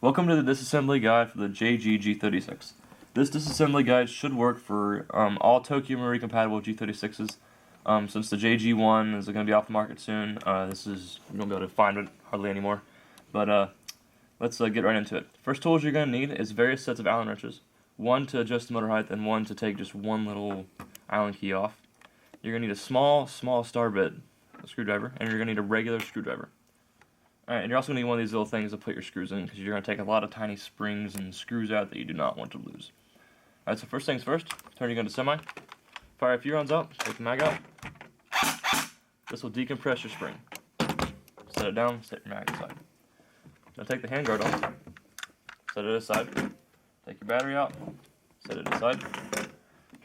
Welcome to the disassembly guide for the JG G36. This disassembly guide should work for all Tokyo Marui compatible G36s. Since the JG one is going to be off the market soon, you won't be able to find it hardly anymore. But let's get right into it. First tools you're going to need is various sets of Allen wrenches. One to adjust the motor height and one to take just one little Allen key off. You're going to need a small star bit screwdriver, and you're going to need a regular screwdriver. Alright, and you're also going to need one of these little things to put your screws in, because you're going to take a lot of tiny springs and screws out that you do not want to lose. Alright, so first things first, turn your gun to semi, fire a few rounds out, take the mag out. This will decompress your spring. Set it down, set your mag aside. Now take the handguard off, set it aside, take your battery out, set it aside,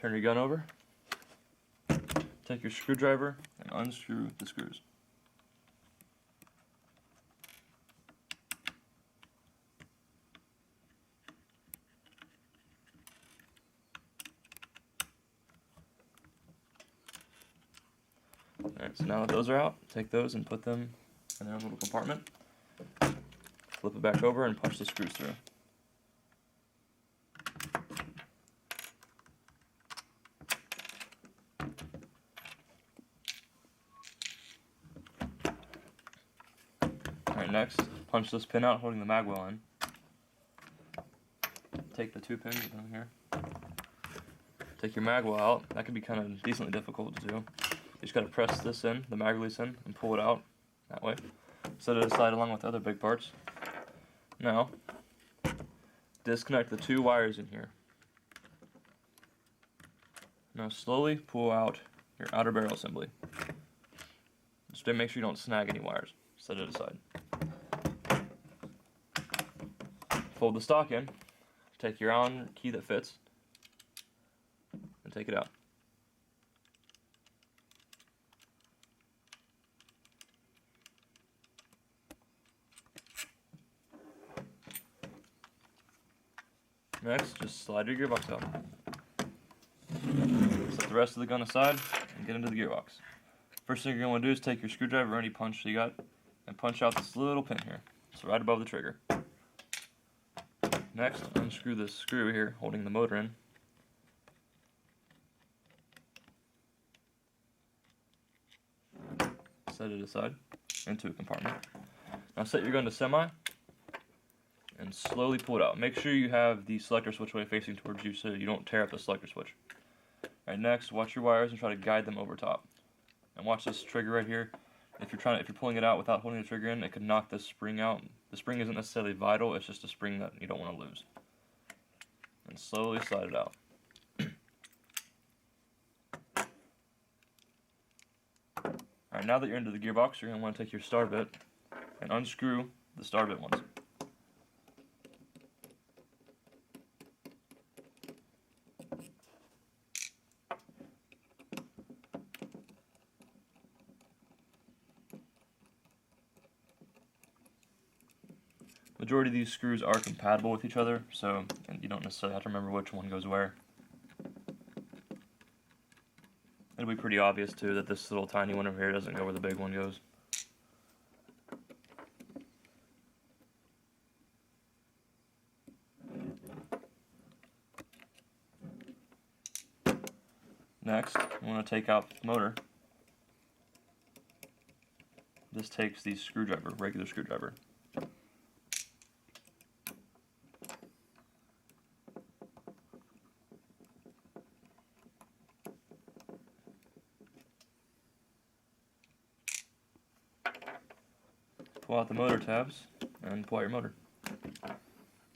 turn your gun over, take your screwdriver and unscrew the screws. Alright, so now that those are out, take those and put them in their little compartment. Flip it back over and punch the screws through. Alright, next, punch this pin out holding the mag well in. Take the two pins down here. Take your mag well out. That can be kind of decently difficult to do. You just got to press this in, the mag release in, and pull it out that way. Set it aside along with the other big parts. Now, disconnect the two wires in here. Now slowly pull out your outer barrel assembly. Just to make sure you don't snag any wires. Set it aside. Fold the stock in, take your Allen key that fits, and take it out. Next, just slide your gearbox out. Set the rest of the gun aside and get into the gearbox. First thing you're going to want to do is take your screwdriver or any punch you got and punch out this little pin here. So right above the trigger. Next, unscrew this screw here holding the motor in. Set it aside into a compartment. Now set your gun to semi and slowly pull it out. Make sure you have the selector switch way facing towards you so you don't tear up the selector switch. Alright, next, watch your wires and try to guide them over top. And watch this trigger right here. If you're pulling it out without holding the trigger in, it could knock this spring out. The spring isn't necessarily vital, it's just a spring that you don't want to lose. And slowly slide it out. Alright, now that you're into the gearbox, you're going to want to take your star bit and unscrew the star bit ones. Majority of these screws are compatible with each other, so you don't necessarily have to remember which one goes where. It'll be pretty obvious too that this little tiny one over here doesn't go where the big one goes. Next, we want to take out the motor. This takes the screwdriver, regular screwdriver. Pull out the motor tabs and pull out your motor.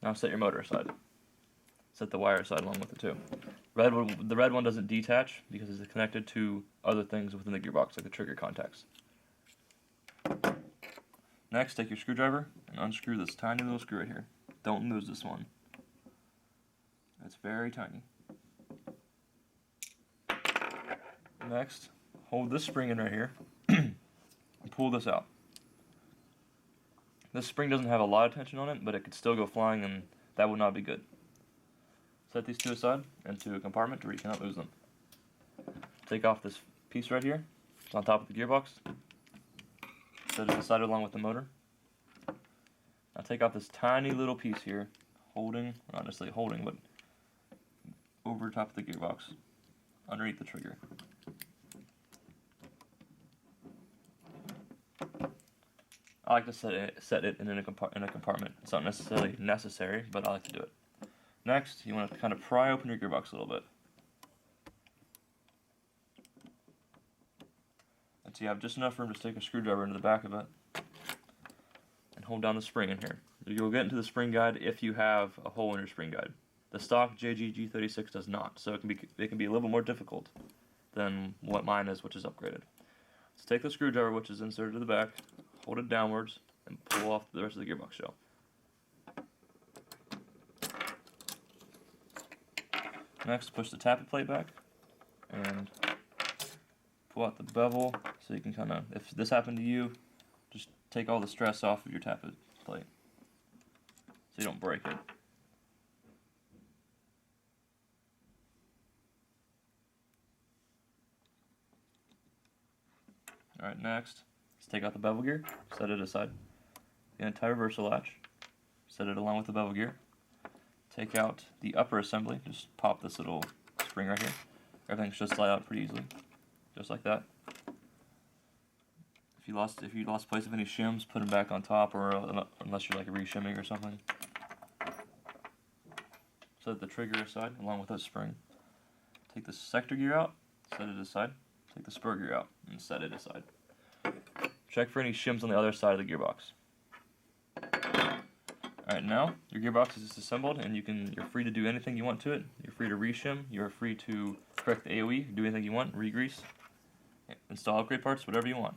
Now set your motor aside. Set the wire aside along with it too. The red one doesn't detach because it's connected to other things within the gearbox, like the trigger contacts. Next, take your screwdriver and unscrew this tiny little screw right here. Don't lose this one. It's very tiny. Next, hold this spring in right here and pull this out. This spring doesn't have a lot of tension on it, but it could still go flying, and that would not be good. Set these two aside into a compartment to where you cannot lose them. Take off this piece right here. It's on top of the gearbox. Set it aside along with the motor. Now take out this tiny little piece here, holding, not necessarily holding, but over top of the gearbox, underneath the trigger. I like to set it in a compartment. It's not necessarily necessary, but I like to do it. Next, you want to kind of pry open your gearbox a little bit. And so you have just enough room to stick a screwdriver into the back of it and hold down the spring in here. You'll get into the spring guide if you have a hole in your spring guide. The stock JG G36 does not, so it can be a little more difficult than what mine is, which is upgraded. So take the screwdriver, which is inserted to the back, hold it downwards, and pull off the rest of the gearbox shell. Next, push the tappet plate back, and pull out the bevel, so you can kind of, if this happened to you, just take all the stress off of your tappet plate, so you don't break it. Alright, next, let's take out the bevel gear, set it aside. The anti-reversal latch, set it along with the bevel gear. Take out the upper assembly, just pop this little spring right here. Everything should slide out pretty easily, just like that. If you lost place of any shims, put them back on top, or unless you're like re-shimming or something. Set the trigger aside along with that spring. Take the sector gear out, set it aside. Take the spur gear out and set it aside. Check for any shims on the other side of the gearbox. Alright, now your gearbox is disassembled and you're free to do anything you want to it. You're free to re-shim, you're free to correct the AOE, do anything you want, re-grease, install upgrade parts, whatever you want.